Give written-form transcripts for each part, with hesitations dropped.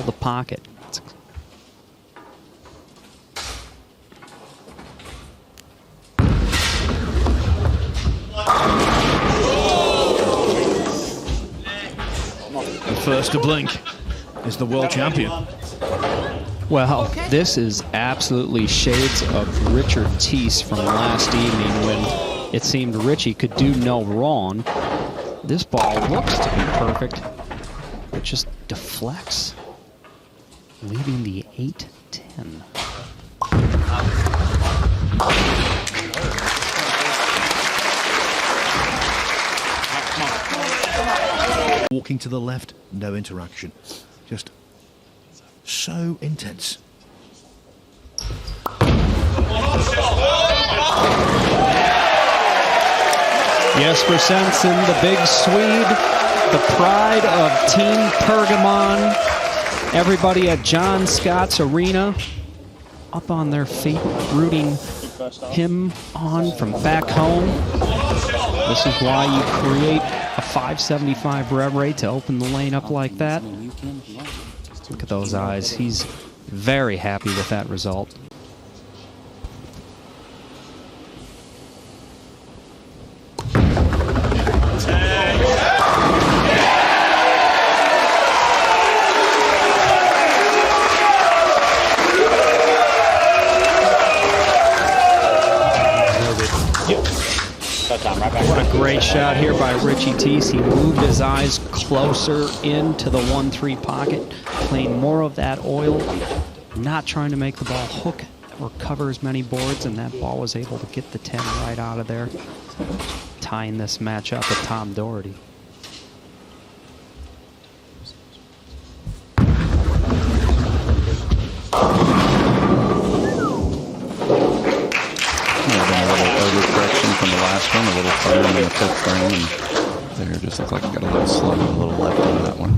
the pocket. The first to blink is the world champion. Well, this is absolutely shades of Richard Teese from last evening when it seemed Richie could do no wrong. This ball looks to be perfect. It just deflects, leaving the 8-10. Walking to the left, no interaction. Just so intense. Jesper Svensson, the big Swede, the pride of Team Pergamon. Everybody at John Scott's Arena up on their feet, rooting him on from back home. This is why you create a 575 rev rate to open the lane up like that. Look at those eyes. He's very happy with that result. What a great shot here by Richie Teese. He moved his eyes closer into the 1-3 pocket, playing more of that oil, not trying to make the ball hook or cover as many boards, and that ball was able to get the 10 right out of there, tying this match up with Tom Doherty. From the last one, a little further in the fifth frame, and there just looked like it got a little slow, a little left on that one.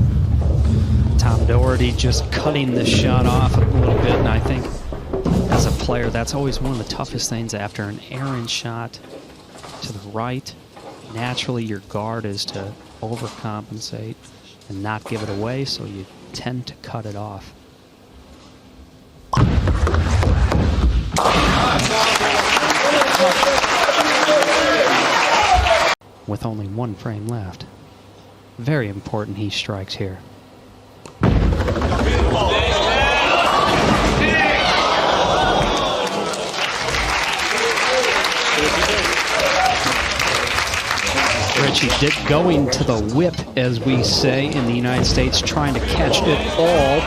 Tom Doherty just cutting the shot off a little bit, and I think as a player, that's always one of the toughest things after an errant shot to the right. Naturally, your guard is to overcompensate and not give it away, so you tend to cut it off. With only one frame left. Very important he strikes here. Richie did going to the whip, as we say in the United States, trying to catch it all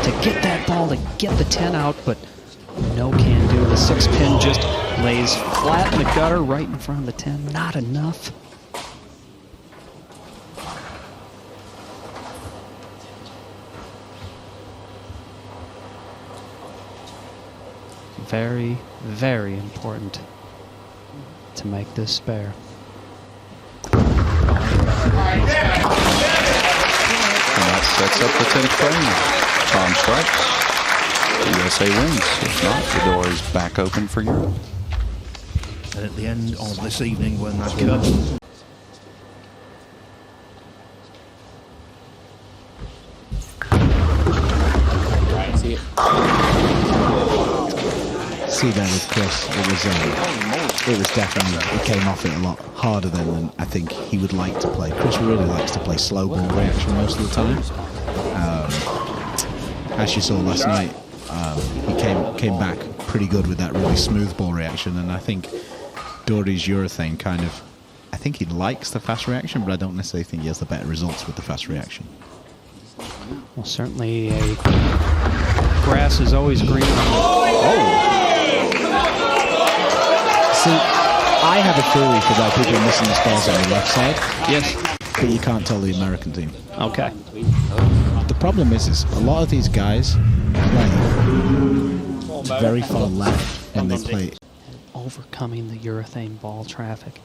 to get that ball to get the 10 out, but no can do. The 6-pin just lays flat in the gutter right in front of the 10. Not enough. Very, very important to make this spare. And that sets up the 10th frame. Tom strikes. The USA wins. If not, the door is back open for Europe. And at the end of this evening, when that curtain see there with Chris, it was definitely, he came off it a lot harder than I think he would like to play. Chris really likes to play slow ball reaction most of the time. As you saw last night, he came back pretty good with that really smooth ball reaction, and I think Doherty's urethane kind of, I think he likes the fast reaction, but I don't necessarily think he has the better results with the fast reaction. Well, certainly grass is always green. Oh! See, I have a theory for why people are missing the balls on the left side. Yes. But you can't tell the American team. Okay. The problem is a lot of these guys play very far left, and they play Overcoming the urethane ball traffic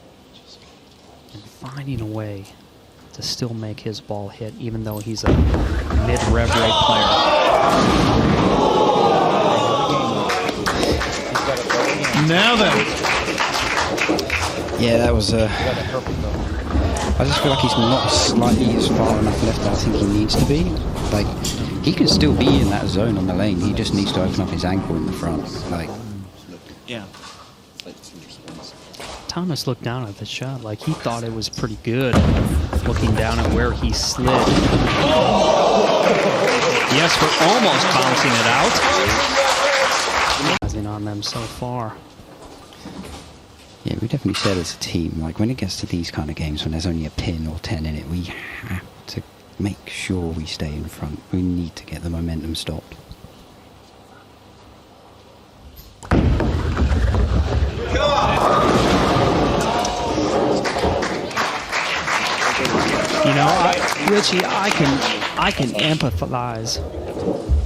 and finding a way to still make his ball hit, even though he's a mid-rev rate player. Now then. Yeah, that was I just feel like he's not slightly as far enough left as I think he needs to be. Like, he can still be in that zone on the lane. He just needs to open up his ankle in the front. Like, Yeah. Thomas looked down at the shot like he thought it was pretty good, looking down at where he slid. Jesper almost bouncing it out. On them so far. yeah, we definitely said as a team, like when it gets to these kind of games, when there's only a pin or 10 in it, we have to make sure we stay in front. We need to get the momentum stopped. You know, Richie, I can empathize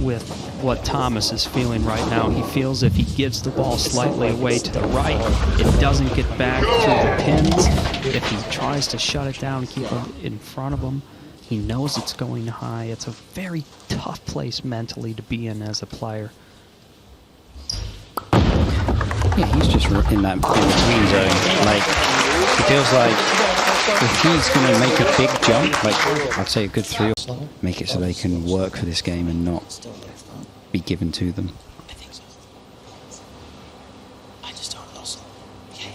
with what Thomas is feeling right now. He feels if he gives the ball slightly away to the right, it doesn't get back through the pins. If he tries to shut it down, keep it in front of him, he knows it's going high. It's a very tough place mentally to be in as a player. Yeah, he's just in that in-between zone. Like, it feels like if he's going to make a big jump, like I'd say a good 3 or so, make it so they can work for this game and not be given to them. I think so. I just don't know. So. Yeah.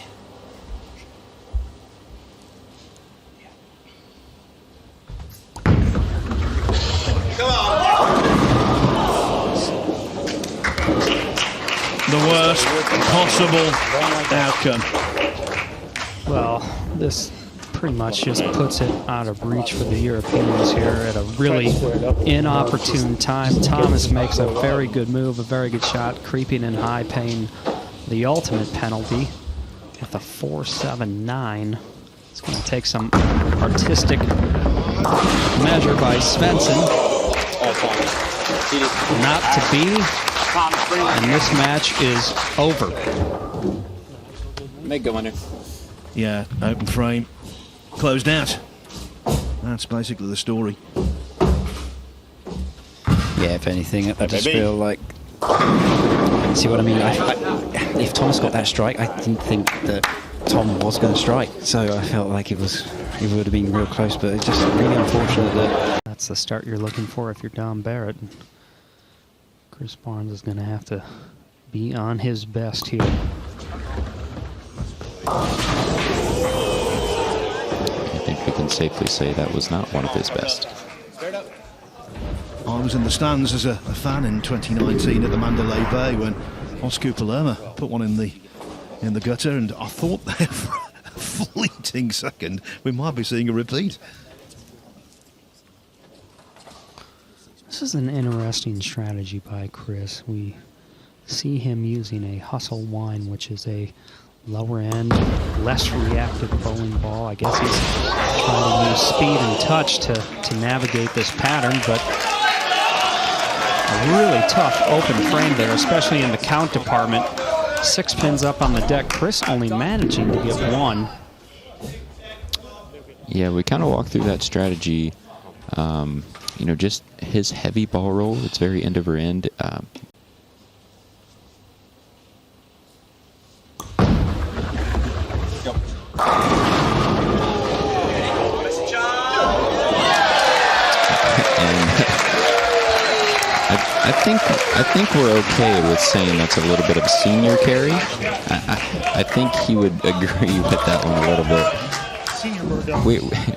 The worst possible outcome. Well, this pretty much just puts it out of reach for the Europeans here at a really inopportune time. Thomas makes a very good move, a very good shot, creeping in high, paying the ultimate penalty with a 4.79. It's going to take some artistic measure by Svensson. Not to be, and this match is over. Make good winner. Yeah, open frame, closed out. That's basically the story. Yeah, if anything, I just feel like... See what I mean? If Thomas got that strike, I didn't think that Tom was going to strike. So I felt like it would have been real close, but it's just really unfortunate that... That's the start you're looking for if you're Dom Barrett. Chris Barnes is going to have to be on his best here. I think we can safely say that was not one of his best. I was in the stands as a fan in 2019 at the Mandalay Bay when Oscar Palermo put one in the gutter, and I thought there for a fleeting second we might be seeing a repeat. This is an interesting strategy by Chris. We see him using a hustle wine, which is a lower end, less reactive bowling ball. I guess he's trying to use speed and touch to navigate this pattern, but a really tough open frame there, especially in the count department. 6 pins up on the deck. Chris only managing to get 1. Yeah, we kind of walked through that strategy. You know, just his heavy ball roll, it's very end over end. I think we're okay with saying that's a little bit of a senior carry. I think he would agree with that one a little bit.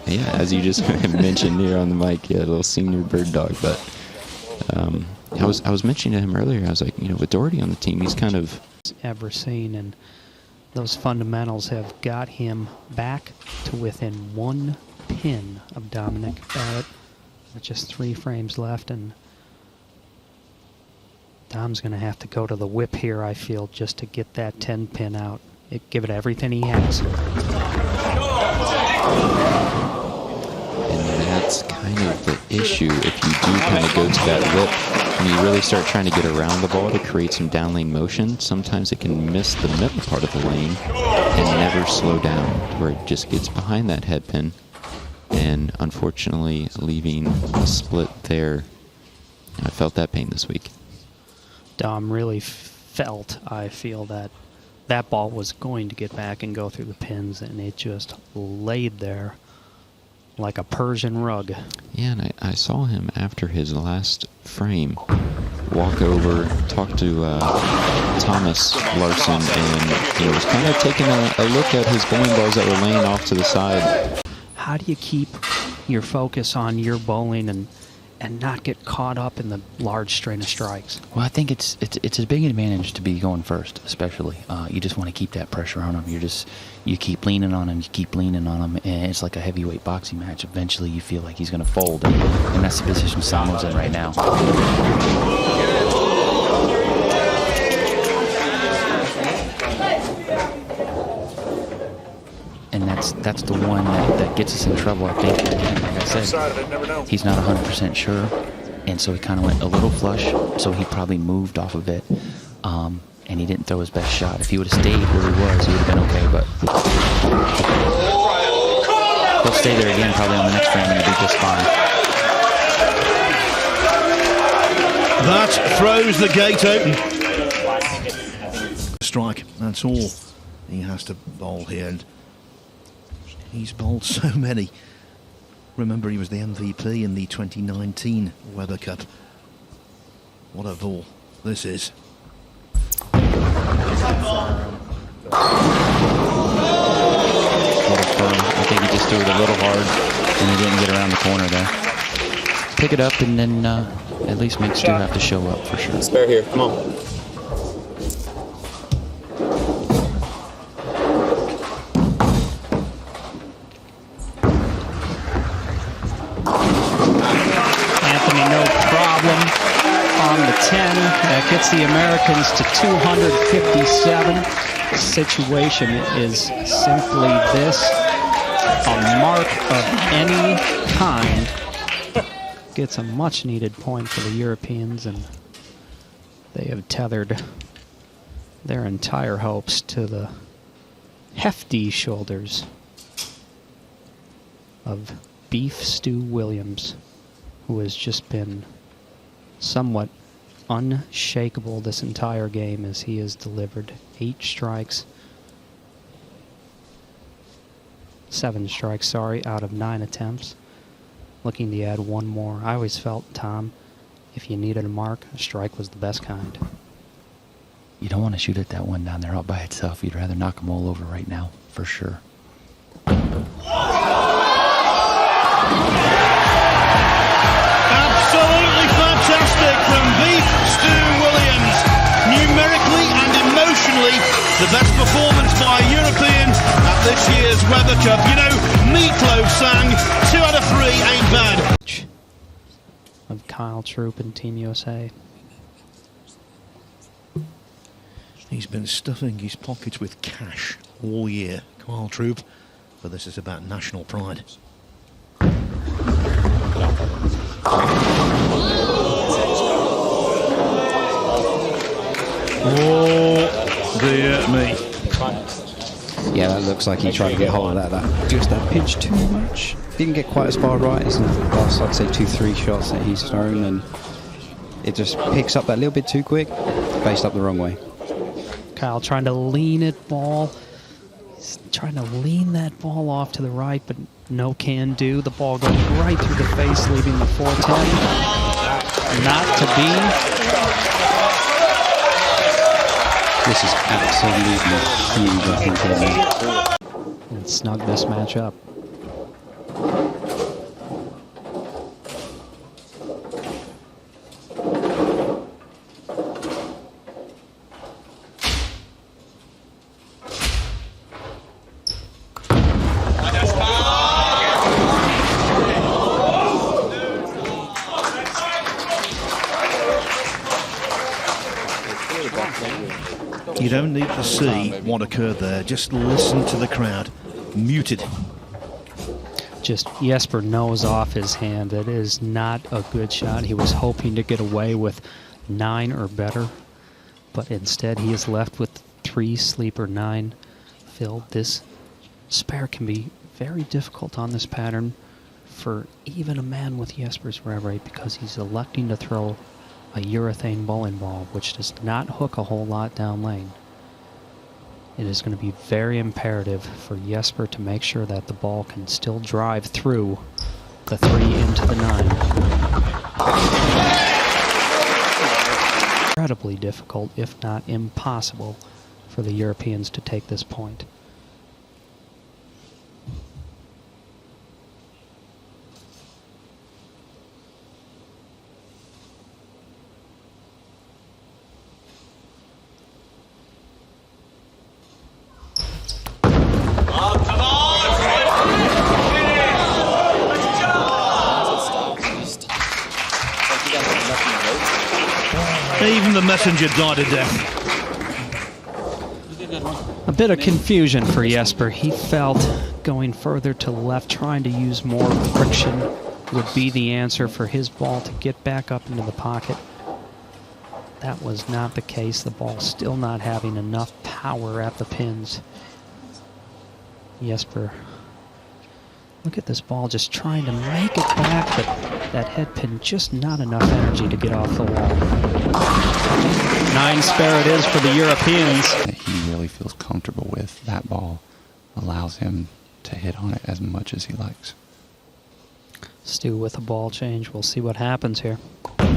Yeah, as you just mentioned here on the mic, yeah, a little senior bird dog. But I was mentioning to him earlier, I was like, you know, with Doherty on the team, he's kind of Ever seen, and those fundamentals have got him back to within 1 pin of Dominic Barrett with just 3 frames left, and Dom's going to have to go to the whip here, I feel, just to get that 10 pin out. Give it everything he has. And that's kind of the issue if you do kind of go to that whip and you really start trying to get around the ball to create some down lane motion. Sometimes it can miss the middle part of the lane and never slow down, where it just gets behind that head pin and unfortunately leaving a split there. I felt that pain this week. Dom really felt, I feel, that that ball was going to get back and go through the pins, and it just laid there like a Persian rug. Yeah, and I saw him after his last frame, walk over, talk to Thomas Larson, and was kind of taking a look at his bowling balls that were laying off to the side. How do you keep your focus on your bowling and not get caught up in the large strain of strikes? Well, I think it's a big advantage to be going first, especially. You just want to keep that pressure on them. You keep leaning on him, you keep leaning on him, and it's like a heavyweight boxing match. Eventually, you feel like he's going to fold, and that's the position Samo's in right now. And that's the one that gets us in trouble, I think. Again, like I said, he's not 100% sure, and so he kind of went a little flush, so he probably moved off of it, and he didn't throw his best shot. If he would have stayed where he was, he would have been okay, but he'll stay there again probably on the next frame and he'll be just fine. That throws the gate open. Strike, that's all he has to bowl here, and he's bowled so many. Remember, he was the MVP in the 2019 Weather Cup. What a ball this is. What a firm. I think he just threw it a little hard and he didn't get around the corner there. Pick it up and then at least make Stu have to show up for sure. Spare here, come on. On the 10, that gets the Americans to 257. The situation is simply this: a mark of any kind gets a much-needed point for the Europeans, and they have tethered their entire hopes to the hefty shoulders of Beef Stu Williams, who has just been somewhat unshakable this entire game as he has delivered 7 strikes, out of 9 attempts. Looking to add one more. I always felt, Tom, if you needed a mark, a strike was the best kind. You don't want to shoot at that one down there all by itself. You'd rather knock them all over right now, for sure. Absolutely fantastic from Beef Stu Williams. Numerically and emotionally, the best performance by a European at this year's Weather Cup. You know, Meatloaf sang 2 out of 3 ain't bad. Of Kyle Troop and Team USA. He's been stuffing his pockets with cash all year, Kyle Troop, but this is about national pride. Oh, dear me. Yeah, that looks like he tried to get hold of that. Just that pitch too much. Didn't get quite as far right as the last, I'd say, 2-3 shots that he's thrown, and it just picks up that little bit too quick, faced up the wrong way. Kyle trying to lean it ball. He's trying to lean that ball off to the right, but no can do. The ball goes right through the face, leaving the 410. Not to be. This is absolutely huge, I think, And snug this match up. You don't need to see what occurred there. Just listen to the crowd. Muted. Just Jesper knows off his hand. That is not a good shot. He was hoping to get away with 9 or better, but instead he is left with 3 sleeper 9 filled. This spare can be very difficult on this pattern for even a man with Jesper's wear rate, because he's electing to throw a urethane bowling ball, which does not hook a whole lot down lane. It is going to be very imperative for Jesper to make sure that the ball can still drive through the 3 into the 9. incredibly difficult, if not impossible, for the Europeans to take this point. Even the messenger died a death. A bit of confusion for Jesper. He felt going further to the left, trying to use more friction would be the answer for his ball to get back up into the pocket. That was not the case. The ball still not having enough power at the pins. Jesper, look at this ball just trying to make it back, but that head pin just not enough energy to get off the wall. 9 spare it is for the Europeans. He really feels comfortable with that ball, allows him to hit on it as much as he likes. Stu with a ball change. We'll see what happens here. And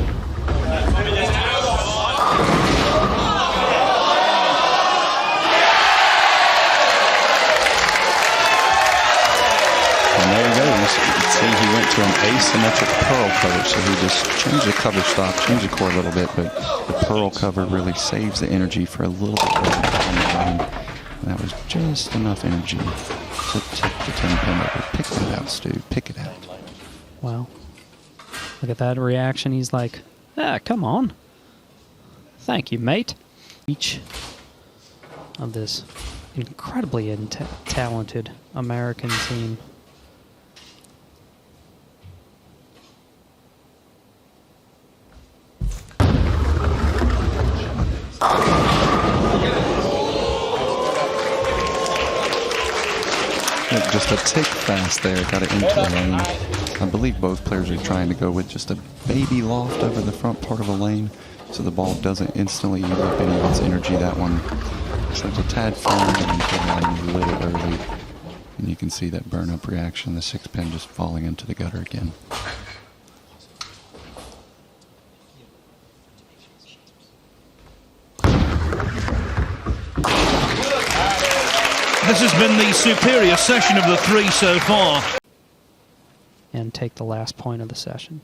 there he goes. You can see he went to an asymmetric pearl cover, so he just changed the cover stock, changed the core a little bit, but the pearl cover really saves the energy for a little bit down the line. And that was just enough energy to tip the 10-pin over. Pick that out, Stu. Pick it out. Wow. Look at that reaction. He's like, come on. Thank you, mate. Each of this incredibly talented American team. Just a tick fast there, got it into the lane. I believe both players are trying to go with just a baby loft over the front part of the lane so the ball doesn't instantly use up any of its energy. That one sends a tad forward and the line a little early. And you can see that burn up reaction, the 6-pin just falling into the gutter again. This has been the superior session of the 3 so far. And take the last point of the session.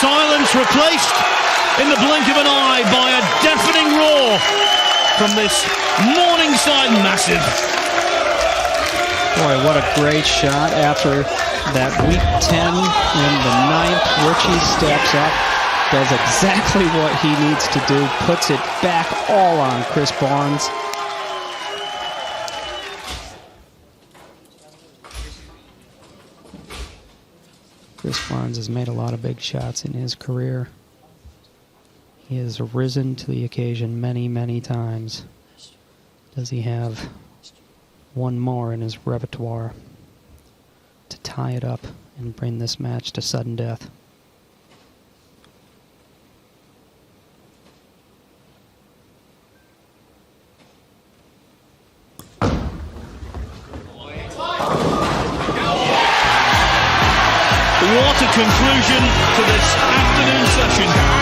Silence replaced in the blink of an eye by a deafening roar from this Morningside massive. Boy, what a great shot after that week 10 in the 9th. Richie steps up, does exactly what he needs to do, puts it back all on Chris Barnes. Chris Barnes has made a lot of big shots in his career. He has risen to the occasion many, many times. Does he have one more in his repertoire to tie it up and bring this match to sudden death? What a conclusion to this afternoon session.